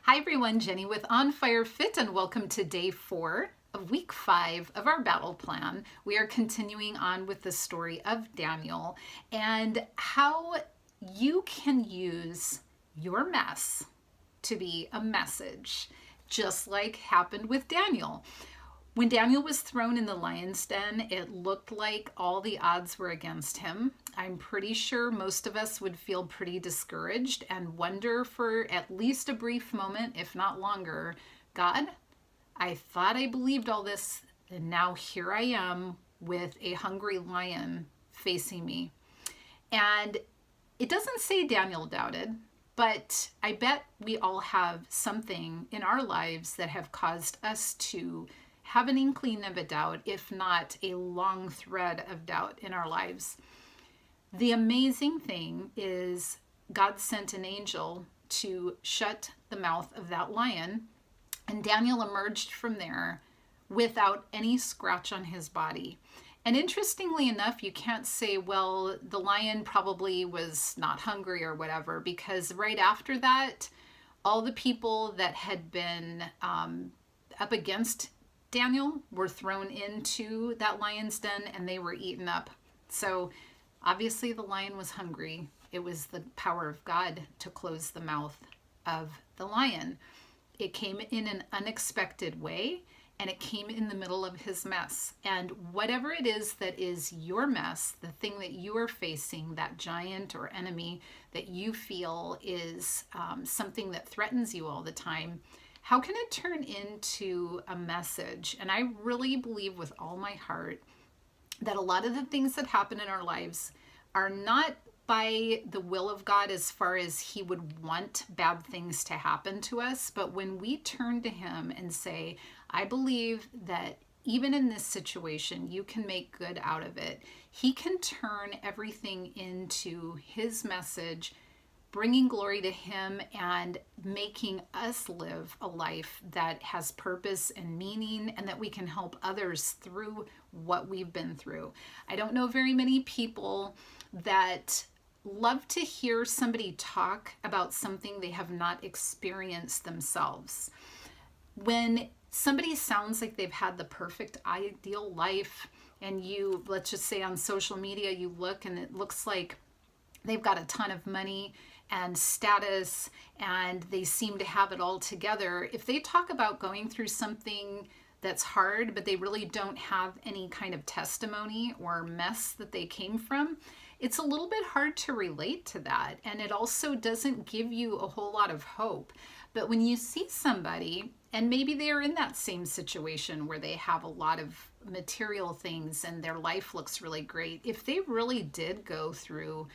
Hi everyone, Jenny with On Fire Fit, and welcome to day 4 of week 5 of our battle plan. We are continuing on with the story of Daniel and how you can use your mess to be a message, just like happened with Daniel. When Daniel was thrown in the lion's den, it looked like all the odds were against him. I'm pretty sure most of us would feel pretty discouraged and wonder for at least a brief moment, if not longer, God, I thought I believed all this, and now here I am with a hungry lion facing me. And it doesn't say Daniel doubted, but I bet we all have something in our lives that have caused us to have an inkling of a doubt, if not a long thread of doubt in our lives. The amazing thing is God sent an angel to shut the mouth of that lion, and Daniel emerged from there without any scratch on his body. And interestingly enough, you can't say, well, the lion probably was not hungry or whatever, because right after that, all the people that had been up against Daniel were thrown into that lion's den and they were eaten up. So obviously the lion was hungry. It was the power of God to close the mouth of the lion. It came in an unexpected way, and it came in the middle of his mess. And whatever it is that is your mess, the thing that you are facing, that giant or enemy that you feel is something that threatens you all the time, how can it turn into a message? And I really believe with all my heart that a lot of the things that happen in our lives are not by the will of God as far as He would want bad things to happen to us. But when we turn to Him and say, I believe that even in this situation, you can make good out of it, He can turn everything into His message, bringing glory to Him and making us live a life that has purpose and meaning, and that we can help others through what we've been through. I don't know very many people that love to hear somebody talk about something they have not experienced themselves. When somebody sounds like they've had the perfect ideal life, and you, let's just say on social media, you look and it looks like they've got a ton of money and status and they seem to have it all together. If they talk about going through something that's hard, but they really don't have any kind of testimony or mess that they came from, it's a little bit hard to relate to that. And it also doesn't give you a whole lot of hope. But when you see somebody, and maybe they're in that same situation where they have a lot of material things and their life looks really great, if they really did go through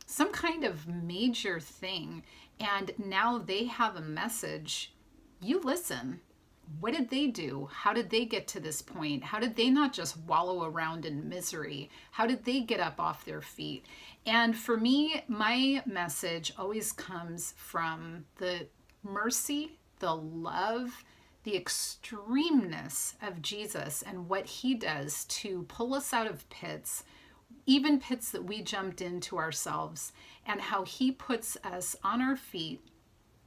some kind of major thing and now they have a message, you listen. What did they do? How did they get to this point? How did they not just wallow around in misery? How did they get up off their feet? And for me, my message always comes from the mercy, the love, the extremeness of Jesus and what He does to pull us out of pits, even pits that we jumped into ourselves, and how He puts us on our feet,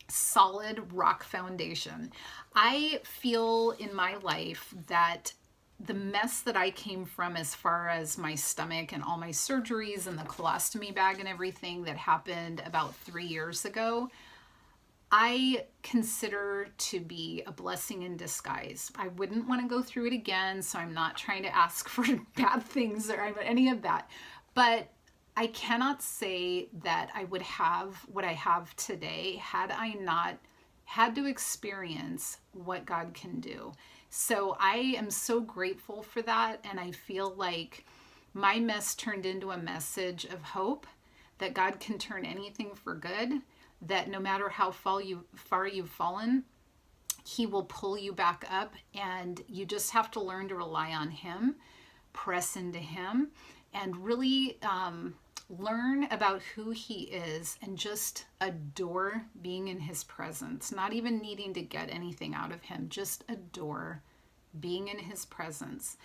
solid rock foundation. I feel in my life that the mess that I came from as far as my stomach and all my surgeries and the colostomy bag and everything that happened about 3 years ago, I consider to be a blessing in disguise. I wouldn't want to go through it again, so I'm not trying to ask for bad things or any of that. But I cannot say that I would have what I have today had I not had to experience what God can do. So I am so grateful for that, and I feel like my mess turned into a message of hope that God can turn anything for good, that no matter how far you've fallen, He will pull you back up, and you just have to learn to rely on Him, press into Him, and really learn about who He is and just adore being in His presence, not even needing to get anything out of Him, just adore being in His presence.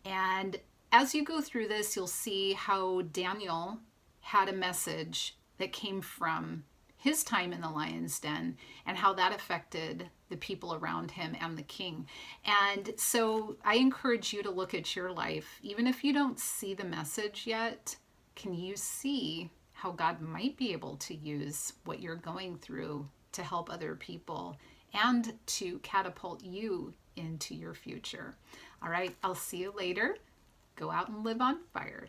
And as you go through this, you'll see how Daniel had a message that came from his time in the lion's den and how that affected the people around him and the king. And so I encourage you to look at your life, even if you don't see the message yet. Can you see how God might be able to use what you're going through to help other people and to catapult you into your future? All right, I'll see you later. Go out and live on fire.